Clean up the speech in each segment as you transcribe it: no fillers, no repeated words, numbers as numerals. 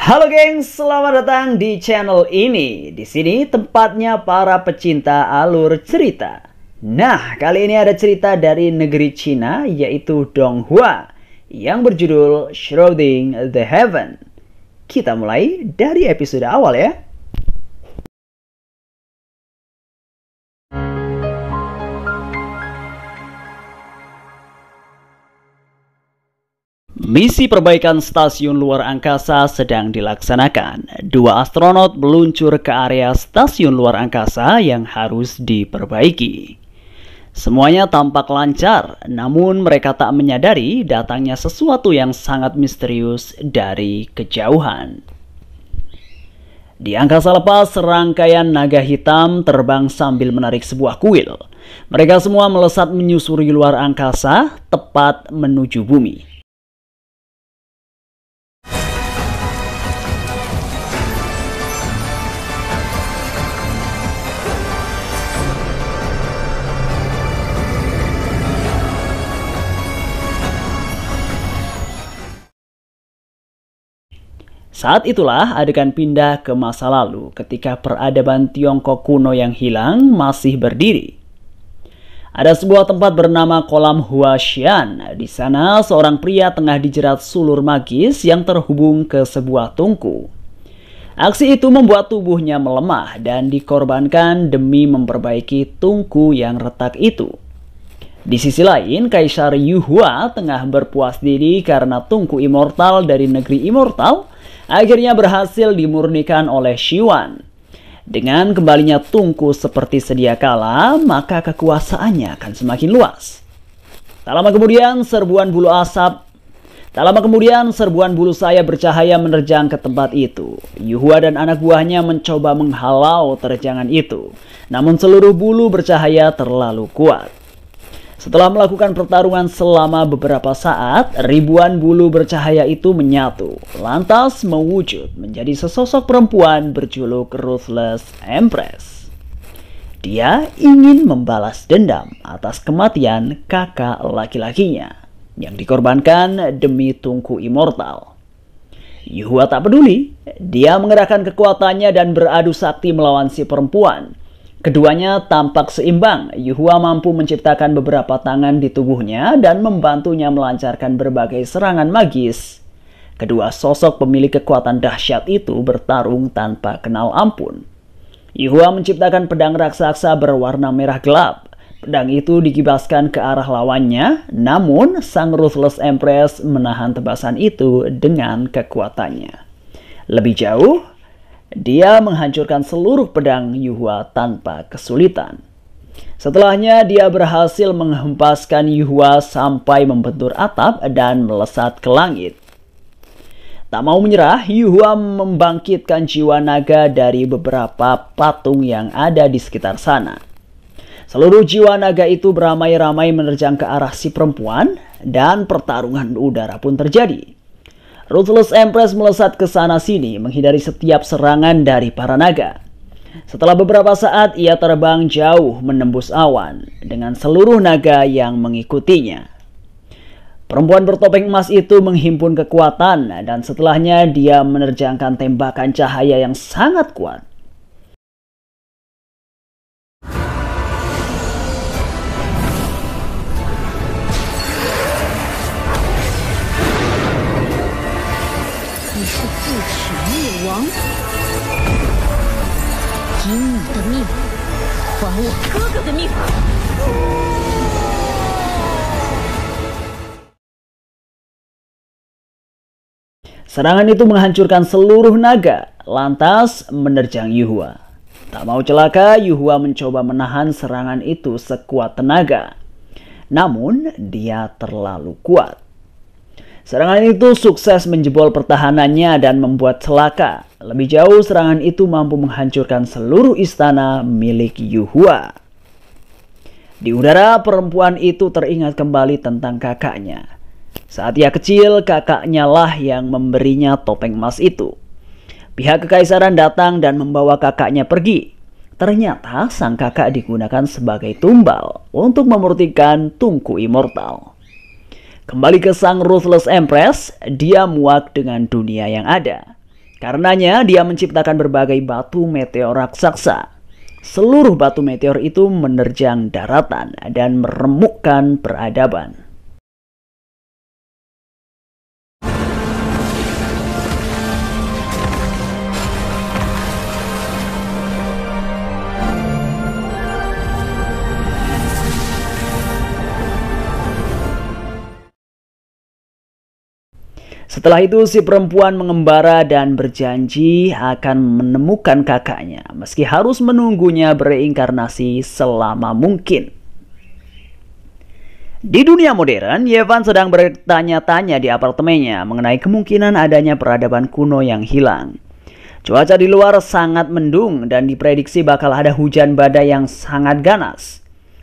Halo gengs, selamat datang di channel ini. Di sini tempatnya para pecinta alur cerita. Nah, kali ini ada cerita dari negeri Cina, yaitu Donghua, yang berjudul Shrouding the Heaven. Kita mulai dari episode awal ya. Misi perbaikan stasiun luar angkasa sedang dilaksanakan. Dua astronot meluncur ke area stasiun luar angkasa yang harus diperbaiki. Semuanya tampak lancar, namun mereka tak menyadari datangnya sesuatu yang sangat misterius dari kejauhan. Di angkasa lepas, serangkaian naga hitam terbang sambil menarik sebuah kuil. Mereka semua melesat menyusuri luar angkasa, tepat menuju bumi. Saat itulah adegan pindah ke masa lalu ketika peradaban Tiongkok kuno yang hilang masih berdiri. Ada sebuah tempat bernama Kolam Huashian. Di sana seorang pria tengah dijerat sulur magis yang terhubung ke sebuah tungku. Aksi itu membuat tubuhnya melemah dan dikorbankan demi memperbaiki tungku yang retak itu. Di sisi lain, Kaisar Yuhua tengah berpuas diri karena tungku immortal dari negeri immortal akhirnya berhasil dimurnikan oleh Shiwan. Dengan kembalinya tungku seperti sedia kala, maka kekuasaannya akan semakin luas. Tak lama kemudian serbuan bulu saya bercahaya menerjang ke tempat itu. Yuhua dan anak buahnya mencoba menghalau terjangan itu, namun seluruh bulu bercahaya terlalu kuat. Setelah melakukan pertarungan selama beberapa saat, ribuan bulu bercahaya itu menyatu, lantas mewujud menjadi sesosok perempuan berjuluk Ruthless Empress. Dia ingin membalas dendam atas kematian kakak laki-lakinya yang dikorbankan demi tungku immortal. Yuhua tak peduli, dia mengerahkan kekuatannya dan beradu sakti melawan si perempuan. Keduanya tampak seimbang. Yuhua mampu menciptakan beberapa tangan di tubuhnya dan membantunya melancarkan berbagai serangan magis. Kedua sosok pemilik kekuatan dahsyat itu bertarung tanpa kenal ampun. Yuhua menciptakan pedang raksasa berwarna merah gelap. Pedang itu dikibaskan ke arah lawannya, namun sang Ruthless Empress menahan tebasan itu dengan kekuatannya. Lebih jauh, dia menghancurkan seluruh pedang Yuhua tanpa kesulitan. Setelahnya dia berhasil menghempaskan Yuhua sampai membentur atap dan melesat ke langit. Tak mau menyerah, Yuhua membangkitkan jiwa naga dari beberapa patung yang ada di sekitar sana. Seluruh jiwa naga itu beramai-ramai menerjang ke arah si perempuan dan pertarungan udara pun terjadi. Ruthless Empress melesat ke sana-sini menghindari setiap serangan dari para naga. Setelah beberapa saat ia terbang jauh menembus awan dengan seluruh naga yang mengikutinya. Perempuan bertopeng emas itu menghimpun kekuatan dan setelahnya dia menerjangkan tembakan cahaya yang sangat kuat. Serangan itu menghancurkan seluruh naga, lantas menerjang Yuhua. Tak mau celaka, Yuhua mencoba menahan serangan itu sekuat tenaga. Namun, dia terlalu kuat. Serangan itu sukses menjebol pertahanannya dan membuat celaka. Lebih jauh, serangan itu mampu menghancurkan seluruh istana milik Yuhua. Di udara, perempuan itu teringat kembali tentang kakaknya. Saat ia kecil, kakaknya lah yang memberinya topeng emas itu. Pihak kekaisaran datang dan membawa kakaknya pergi. Ternyata sang kakak digunakan sebagai tumbal untuk memurtikan tungku immortal. Kembali ke sang Ruthless Empress, dia muak dengan dunia yang ada. Karenanya dia menciptakan berbagai batu meteor raksasa. Seluruh batu meteor itu menerjang daratan dan meremukkan peradaban. Setelah itu si perempuan mengembara dan berjanji akan menemukan kakaknya meski harus menunggunya bereinkarnasi selama mungkin. Di dunia modern, Yevan sedang bertanya-tanya di apartemennya mengenai kemungkinan adanya peradaban kuno yang hilang. Cuaca di luar sangat mendung dan diprediksi bakal ada hujan badai yang sangat ganas.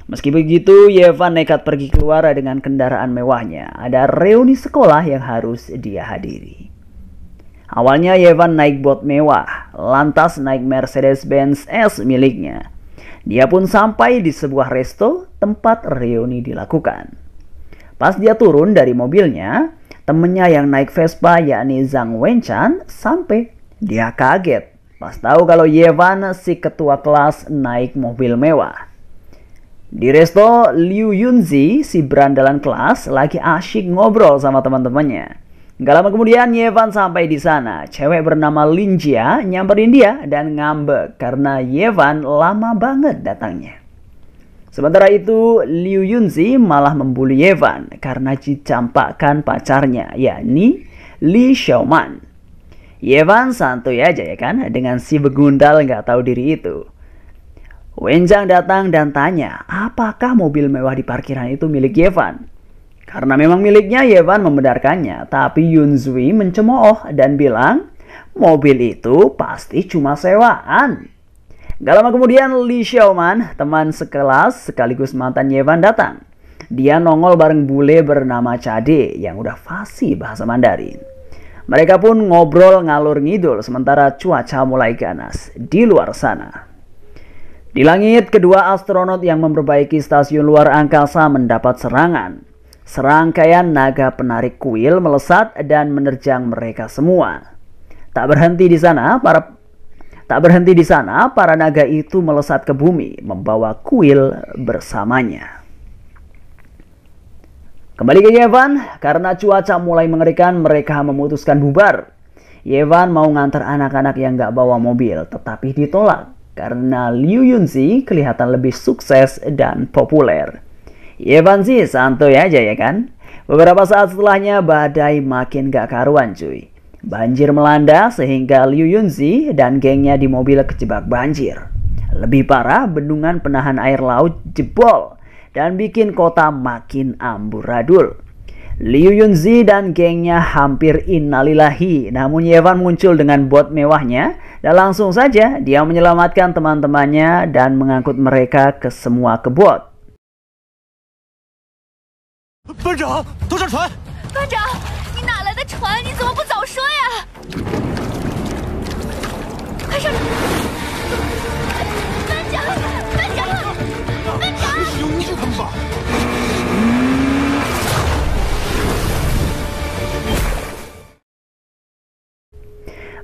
Meski begitu, Yevan nekat pergi keluar dengan kendaraan mewahnya. Ada reuni sekolah yang harus dia hadiri. Awalnya Yevan naik bot mewah, lantas naik Mercedes-Benz S miliknya. Dia pun sampai di sebuah resto tempat reuni dilakukan. Pas dia turun dari mobilnya, temennya yang naik Vespa yakni Zhang Wenchan sampai. Dia kaget pas tahu kalau Yevan si ketua kelas naik mobil mewah. Di resto, Liu Yunzi, si berandalan kelas, lagi asyik ngobrol sama teman-temannya. Gak lama kemudian Yevan sampai di sana. Cewek bernama Linjia nyamperin dia dan ngambek karena Yevan lama banget datangnya. Sementara itu, Liu Yunzi malah membuli Yevan karena dicampakkan pacarnya, yakni Li Xiaoman. Yevan santuy aja ya kan, dengan si begundal gak tahu diri itu. Wenjang datang dan tanya, apakah mobil mewah di parkiran itu milik Yevan? Karena memang miliknya, Yevan membenarkannya. Tapi Yunzui mencemooh dan bilang, mobil itu pasti cuma sewaan. Gak lama kemudian Li Xiaoman, teman sekelas sekaligus mantan Yevan datang. Dia nongol bareng bule bernama Cade yang udah fasih bahasa Mandarin. Mereka pun ngobrol ngalur ngidul sementara cuaca mulai ganas di luar sana. Di langit, kedua astronot yang memperbaiki stasiun luar angkasa mendapat serangan. Serangkaian naga penarik kuil melesat dan menerjang mereka semua. Tak berhenti di sana, para naga itu melesat ke bumi, membawa kuil bersamanya. Kembali ke Yevan, karena cuaca mulai mengerikan, mereka memutuskan bubar. Yevan mau ngantar anak-anak yang gak bawa mobil, tetapi ditolak. Karena Liu Yunzi kelihatan lebih sukses dan populer. Yevan sih santuy aja ya kan. Beberapa saat setelahnya badai makin gak karuan cuy. Banjir melanda sehingga Liu Yunzi dan gengnya di mobil kejebak banjir. Lebih parah, bendungan penahan air laut jebol dan bikin kota makin amburadul. Liu Yunzi dan gengnya hampir innalillahi, namun Yevan muncul dengan bot mewahnya dan langsung saja dia menyelamatkan teman-temannya dan mengangkut mereka ke semua ke bot. 班长，都上船！班长，你哪来的船？你怎么不早说呀？快上船！班长，班长，班长！是用他们吧？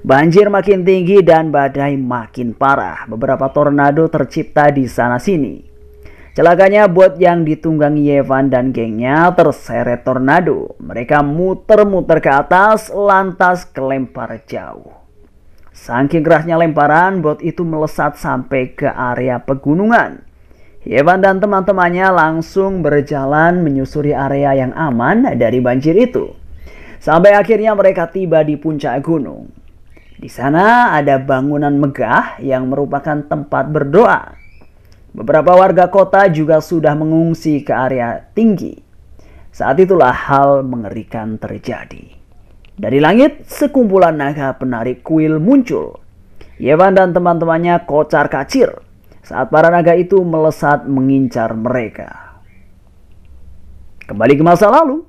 Banjir makin tinggi dan badai makin parah. Beberapa tornado tercipta di sana-sini. Celakanya bot yang ditunggangi Yevan dan gengnya terseret tornado. Mereka muter-muter ke atas lantas kelempar jauh. Saking kerasnya lemparan, bot itu melesat sampai ke area pegunungan. Yevan dan teman-temannya langsung berjalan menyusuri area yang aman dari banjir itu. Sampai akhirnya mereka tiba di puncak gunung. Di sana ada bangunan megah yang merupakan tempat berdoa. Beberapa warga kota juga sudah mengungsi ke area tinggi. Saat itulah hal mengerikan terjadi. Dari langit, sekumpulan naga penarik kuil muncul. Yevan dan teman-temannya kocar-kacir saat para naga itu melesat mengincar mereka. Kembali ke masa lalu.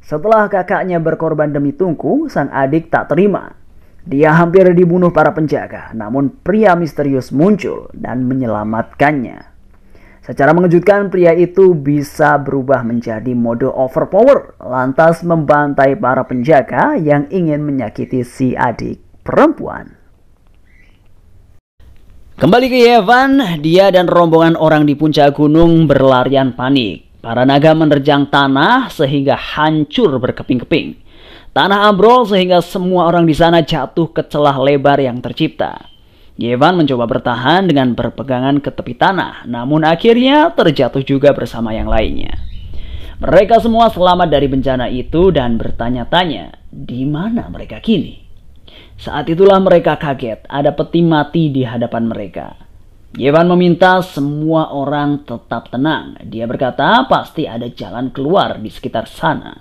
Setelah kakaknya berkorban demi Tungku, sang adik tak terima. Dia hampir dibunuh para penjaga, namun pria misterius muncul dan menyelamatkannya. Secara mengejutkan, pria itu bisa berubah menjadi mode overpower, lantas membantai para penjaga yang ingin menyakiti si adik perempuan. Kembali ke Yevan, dia dan rombongan orang di puncak gunung berlarian panik. Para naga menerjang tanah sehingga hancur berkeping-keping. Tanah ambrol sehingga semua orang di sana jatuh ke celah lebar yang tercipta. Yevan mencoba bertahan dengan berpegangan ke tepi tanah, namun akhirnya terjatuh juga bersama yang lainnya. Mereka semua selamat dari bencana itu dan bertanya-tanya, di mana mereka kini? Saat itulah mereka kaget, ada peti mati di hadapan mereka. Yevan meminta semua orang tetap tenang. Dia berkata pasti ada jalan keluar di sekitar sana.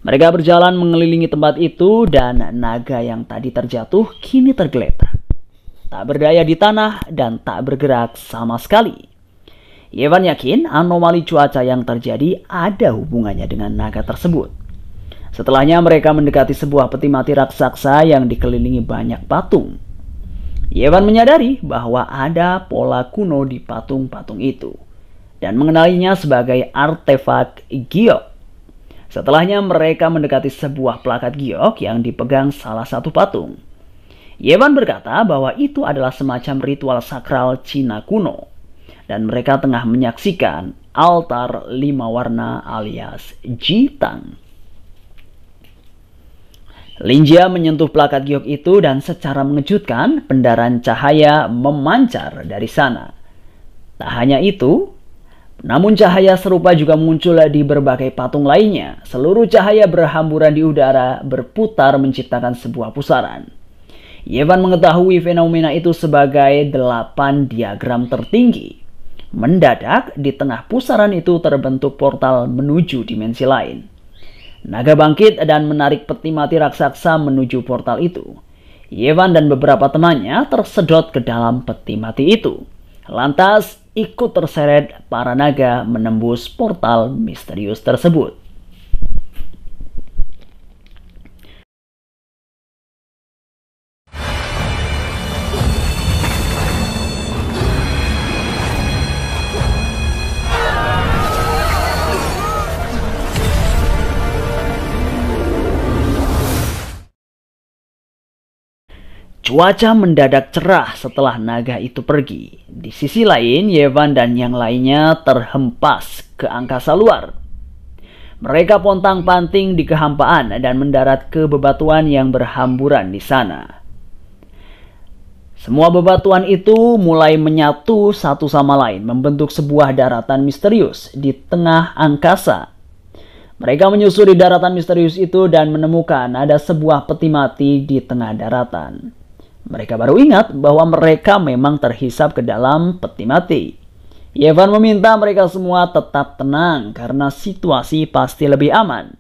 Mereka berjalan mengelilingi tempat itu dan naga yang tadi terjatuh kini tergeletak. Tak berdaya di tanah dan tak bergerak sama sekali. Yevan yakin anomali cuaca yang terjadi ada hubungannya dengan naga tersebut. Setelahnya mereka mendekati sebuah peti mati raksasa yang dikelilingi banyak patung. Yevan menyadari bahwa ada pola kuno di patung-patung itu dan mengenalinya sebagai artefak giok. Setelahnya mereka mendekati sebuah plakat giok yang dipegang salah satu patung. Yevan berkata bahwa itu adalah semacam ritual sakral Cina kuno dan mereka tengah menyaksikan altar 5 warna alias Jitang. Linjia menyentuh plakat giok itu dan secara mengejutkan pendaran cahaya memancar dari sana. Tak hanya itu, namun cahaya serupa juga muncul di berbagai patung lainnya. Seluruh cahaya berhamburan di udara berputar menciptakan sebuah pusaran. Yevan mengetahui fenomena itu sebagai 8 diagram tertinggi. Mendadak di tengah pusaran itu terbentuk portal menuju dimensi lain. Naga bangkit dan menarik peti mati raksasa menuju portal itu. Yevan dan beberapa temannya tersedot ke dalam peti mati itu. Lantas ikut terseret para naga menembus portal misterius tersebut. Cuaca mendadak cerah setelah naga itu pergi. Di sisi lain, Yevan dan yang lainnya terhempas ke angkasa luar. Mereka pontang-panting di kehampaan dan mendarat ke bebatuan yang berhamburan di sana. Semua bebatuan itu mulai menyatu satu sama lain, membentuk sebuah daratan misterius di tengah angkasa. Mereka menyusuri daratan misterius itu dan menemukan ada sebuah peti mati di tengah daratan. Mereka baru ingat bahwa mereka memang terhisap ke dalam peti mati. Yevan meminta mereka semua tetap tenang karena situasi pasti lebih aman.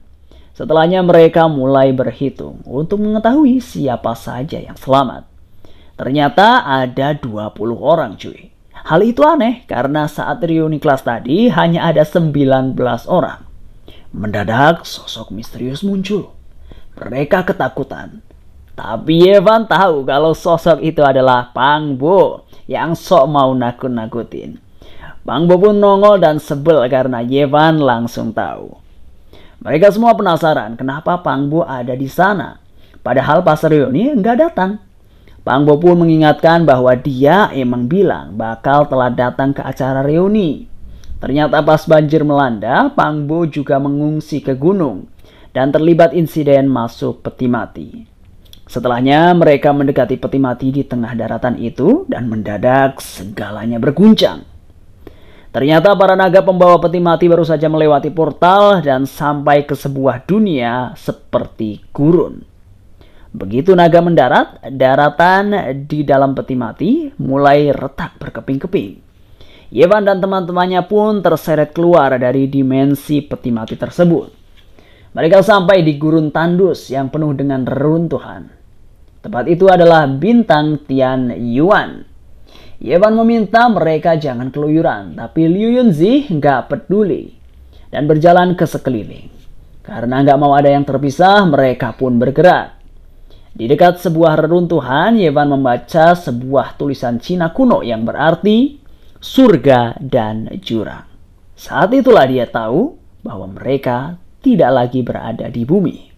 Setelahnya mereka mulai berhitung untuk mengetahui siapa saja yang selamat. Ternyata ada 20 orang cuy. Hal itu aneh karena saat reuni kelas tadi hanya ada 19 orang. Mendadak sosok misterius muncul. Mereka ketakutan. Tapi Yevan tahu kalau sosok itu adalah Pang Bo yang sok mau nakut-nakutin. Pang Bo pun nongol dan sebel karena Yevan langsung tahu. Mereka semua penasaran kenapa Pang Bo ada di sana. Padahal pas reuni nggak datang. Pang Bo pun mengingatkan bahwa dia emang bilang bakal telat datang ke acara reuni. Ternyata pas banjir melanda, Pang Bo juga mengungsi ke gunung dan terlibat insiden masuk peti mati. Setelahnya mereka mendekati peti mati di tengah daratan itu dan mendadak segalanya berguncang. Ternyata para naga pembawa peti mati baru saja melewati portal dan sampai ke sebuah dunia seperti gurun. Begitu naga mendarat, daratan di dalam peti mati mulai retak berkeping-keping. Yevan dan teman-temannya pun terseret keluar dari dimensi peti mati tersebut. Mereka sampai di gurun tandus yang penuh dengan reruntuhan. Tempat itu adalah bintang Tian Yuan. Yevan meminta mereka jangan keluyuran, tapi Liu Yunzi nggak peduli dan berjalan ke sekeliling. Karena nggak mau ada yang terpisah, mereka pun bergerak. Di dekat sebuah reruntuhan, Yevan membaca sebuah tulisan Cina kuno yang berarti surga dan jurang. Saat itulah dia tahu bahwa mereka tidak lagi berada di bumi.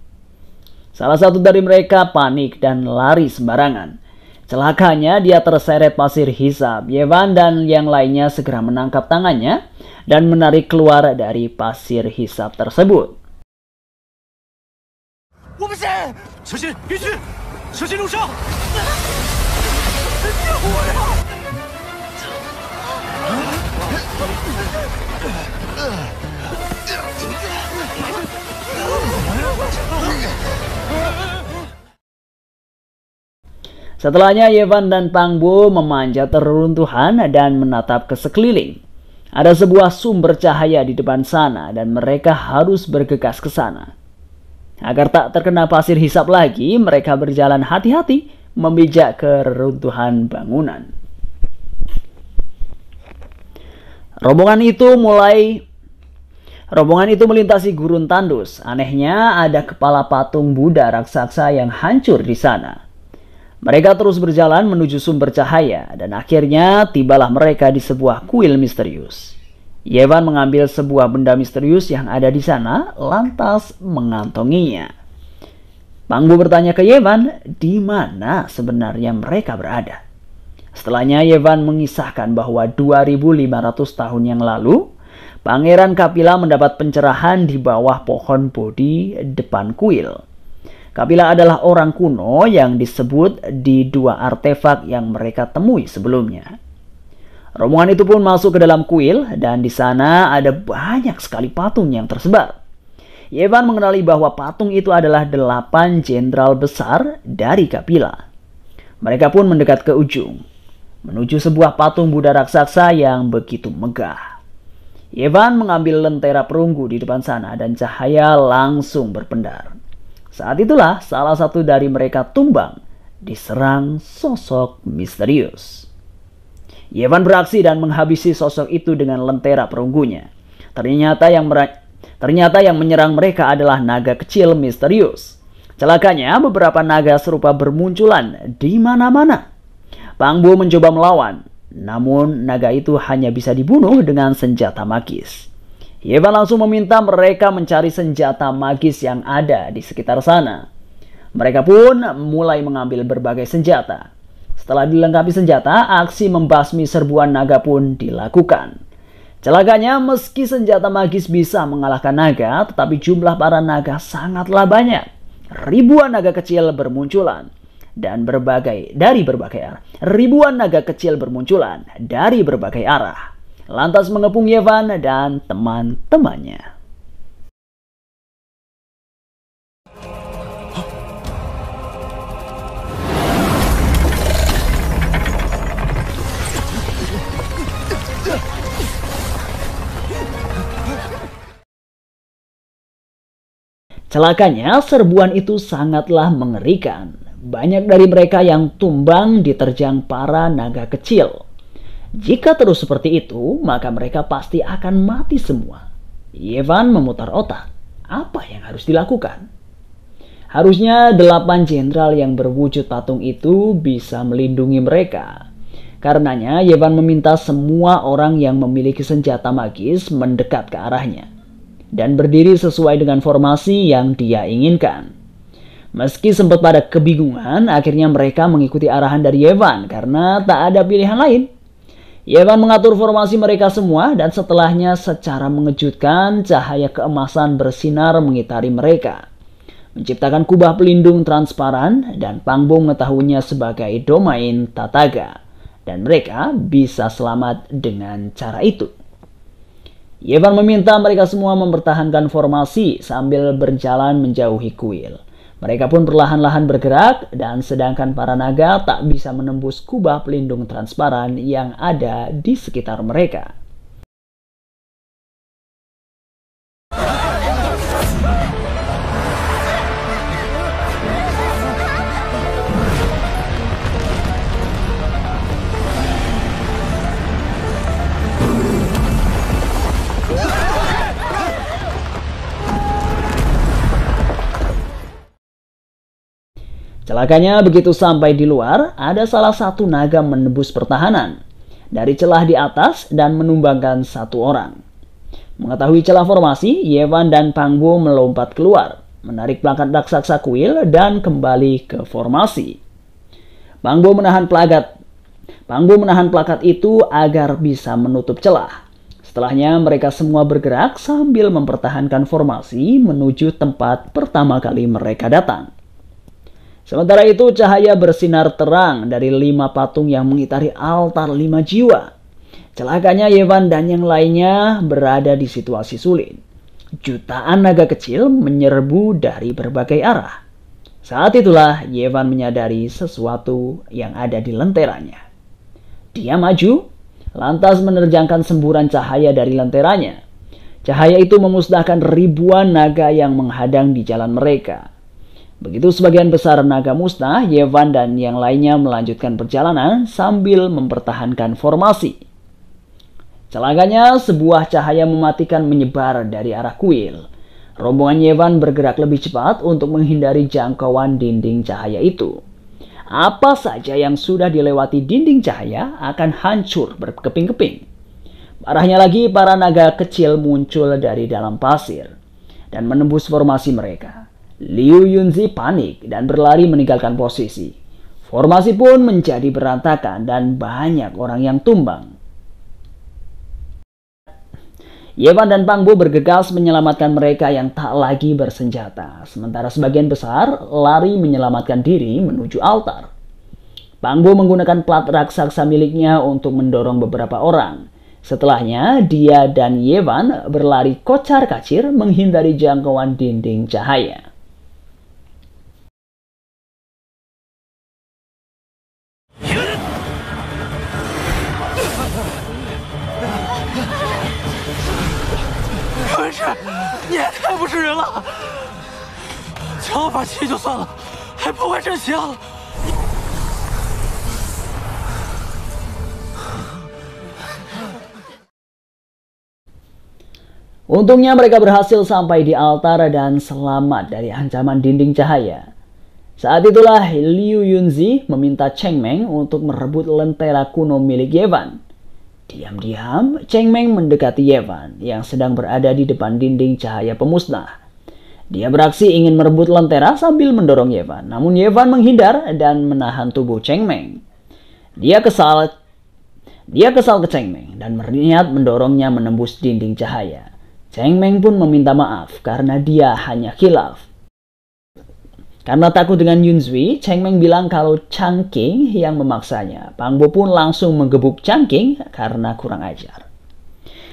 Salah satu dari mereka panik dan lari sembarangan. Celakanya dia terseret pasir hisap. Yevan dan yang lainnya segera menangkap tangannya dan menarik keluar dari pasir hisap tersebut. 我不信！小心，别去！小心路上！救我呀！ Setelahnya Yevan dan Pangbo memanjat reruntuhan dan menatap ke sekeliling. Ada sebuah sumber cahaya di depan sana dan mereka harus bergegas ke sana. Agar tak terkena pasir hisap lagi, mereka berjalan hati-hati memijak ke reruntuhan bangunan. Rombongan itu melintasi gurun tandus. Anehnya ada kepala patung Buddha raksasa yang hancur di sana. Mereka terus berjalan menuju sumber cahaya dan akhirnya tibalah mereka di sebuah kuil misterius. Yevan mengambil sebuah benda misterius yang ada di sana, lantas mengantonginya. Pangbo bertanya ke Yevan, di mana sebenarnya mereka berada. Setelahnya Yevan mengisahkan bahwa 2500 tahun yang lalu, Pangeran Kapila mendapat pencerahan di bawah pohon Bodhi depan kuil. Kapila adalah orang kuno yang disebut di dua artefak yang mereka temui sebelumnya. Rombongan itu pun masuk ke dalam kuil dan di sana ada banyak sekali patung yang tersebar. Yevan mengenali bahwa patung itu adalah 8 jenderal besar dari Kapila. Mereka pun mendekat ke ujung, menuju sebuah patung Buddha raksasa yang begitu megah. Yevan mengambil lentera perunggu di depan sana dan cahaya langsung berpendar. Saat itulah salah satu dari mereka tumbang, diserang sosok misterius. Yevan beraksi dan menghabisi sosok itu dengan lentera perunggunya. Ternyata yang menyerang mereka adalah naga kecil misterius. Celakanya beberapa naga serupa bermunculan di mana-mana. Pangbo mencoba melawan, namun naga itu hanya bisa dibunuh dengan senjata magis. Yevan langsung meminta mereka mencari senjata magis yang ada di sekitar sana. Mereka pun mulai mengambil berbagai senjata. Setelah dilengkapi senjata, aksi membasmi serbuan naga pun dilakukan. Celakanya meski senjata magis bisa mengalahkan naga, tetapi jumlah para naga sangatlah banyak. Ribuan naga kecil bermunculan dari berbagai arah. Ribuan naga kecil bermunculan dari berbagai arah. Lantas mengepung Yevan dan teman-temannya. Celakanya, serbuan itu sangatlah mengerikan. Banyak dari mereka yang tumbang diterjang para naga kecil. Jika terus seperti itu, maka mereka pasti akan mati semua. Yevan memutar otak. Apa yang harus dilakukan? Harusnya 8 jenderal yang berwujud patung itu bisa melindungi mereka. Karenanya, Yevan meminta semua orang yang memiliki senjata magis mendekat ke arahnya dan berdiri sesuai dengan formasi yang dia inginkan. Meski sempat pada kebingungan, akhirnya mereka mengikuti arahan dari Yevan karena tak ada pilihan lain. Yevan mengatur formasi mereka semua dan setelahnya secara mengejutkan cahaya keemasan bersinar mengitari mereka, menciptakan kubah pelindung transparan dan Pangbo mengetahuinya sebagai domain Tataga dan mereka bisa selamat dengan cara itu. Yevan meminta mereka semua mempertahankan formasi sambil berjalan menjauhi kuil. Mereka pun perlahan-lahan bergerak dan sedangkan para naga tak bisa menembus kubah pelindung transparan yang ada di sekitar mereka. Celakanya begitu sampai di luar, ada salah satu naga menembus pertahanan dari celah di atas dan menumbangkan satu orang. Mengetahui celah formasi, Yevan dan Pangbo melompat keluar. menarik plakat raksasa kuil dan kembali ke formasi. Pang Bo menahan plakat itu agar bisa menutup celah. Setelahnya mereka semua bergerak sambil mempertahankan formasi menuju tempat pertama kali mereka datang. Sementara itu cahaya bersinar terang dari 5 patung yang mengitari altar 5 jiwa. Celakanya Yevan dan yang lainnya berada di situasi sulit. Jutaan naga kecil menyerbu dari berbagai arah. Saat itulah Yevan menyadari sesuatu yang ada di lenteranya. Dia maju, lantas menerjangkan semburan cahaya dari lenteranya. Cahaya itu memusnahkan ribuan naga yang menghadang di jalan mereka. Begitu sebagian besar naga musnah, Yevan dan yang lainnya melanjutkan perjalanan sambil mempertahankan formasi. Celakanya, sebuah cahaya mematikan menyebar dari arah kuil. Rombongan Yevan bergerak lebih cepat untuk menghindari jangkauan dinding cahaya itu. Apa saja yang sudah dilewati dinding cahaya akan hancur berkeping-keping. Parahnya lagi, para naga kecil muncul dari dalam pasir dan menembus formasi mereka. Liu Yunzi panik dan berlari meninggalkan posisi. Formasi pun menjadi berantakan dan banyak orang yang tumbang. Yevan dan Pang Bo bergegas menyelamatkan mereka yang tak lagi bersenjata. Sementara sebagian besar lari menyelamatkan diri menuju altar. Pang Bo menggunakan plat raksasa miliknya untuk mendorong beberapa orang. Setelahnya, dia dan Yevan berlari kocar-kacir menghindari jangkauan dinding cahaya.文士，你也太不是人了！抢我法器就算了，还破坏阵型。 Untungnya mereka berhasil sampai di altar dan selamat dari ancaman dinding cahaya. Saat itulah Liu Yunzi meminta Cheng Meng untuk merebut lentera kuno milik Yevan. Diam-diam, Cheng Meng mendekati Yevan yang sedang berada di depan dinding cahaya pemusnah. Dia beraksi ingin merebut lentera sambil mendorong Yevan, namun Yevan menghindar dan menahan tubuh Cheng Meng. Dia kesal ke Cheng Meng dan berniat mendorongnya menembus dinding cahaya. Cheng Meng pun meminta maaf karena dia hanya khilaf. Karena takut dengan Yunzui, Cheng Meng bilang kalau Chang Qing yang memaksanya. Pang Bo pun langsung menggebuk Chang Qing karena kurang ajar.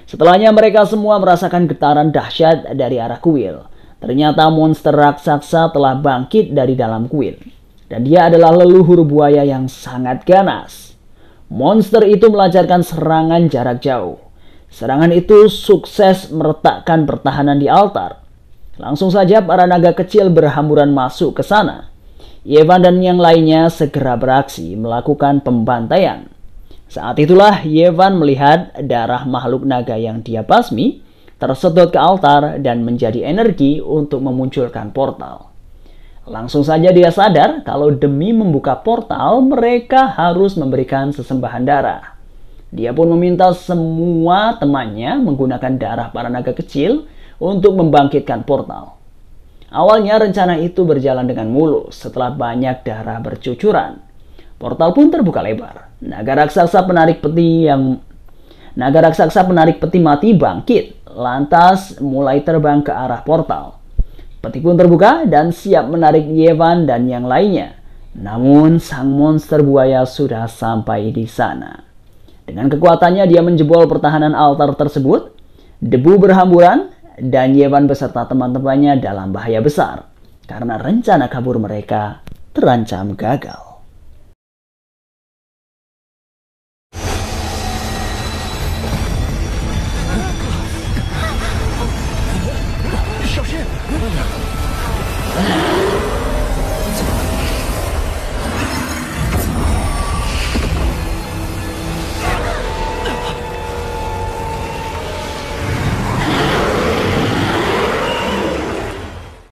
Setelahnya mereka semua merasakan getaran dahsyat dari arah kuil. Ternyata monster raksasa telah bangkit dari dalam kuil. Dan dia adalah leluhur buaya yang sangat ganas. Monster itu melancarkan serangan jarak jauh. Serangan itu sukses meretakkan pertahanan di altar. Langsung saja para naga kecil berhamburan masuk ke sana. Yevan dan yang lainnya segera beraksi melakukan pembantaian. Saat itulah Yevan melihat darah makhluk naga yang dia basmi tersedot ke altar dan menjadi energi untuk memunculkan portal. Langsung saja dia sadar kalau demi membuka portal mereka harus memberikan sesembahan darah. Dia pun meminta semua temannya menggunakan darah para naga kecil untuk membangkitkan portal. Awalnya rencana itu berjalan dengan mulus setelah banyak darah bercucuran. Portal pun terbuka lebar. Naga raksasa penarik peti mati bangkit, lantas mulai terbang ke arah portal. Peti pun terbuka dan siap menarik Yevan dan yang lainnya. Namun sang monster buaya sudah sampai di sana. Dengan kekuatannya dia menjebol pertahanan altar tersebut. Debu berhamburan dan Yevan beserta teman-temannya dalam bahaya besar karena rencana kabur mereka terancam gagal.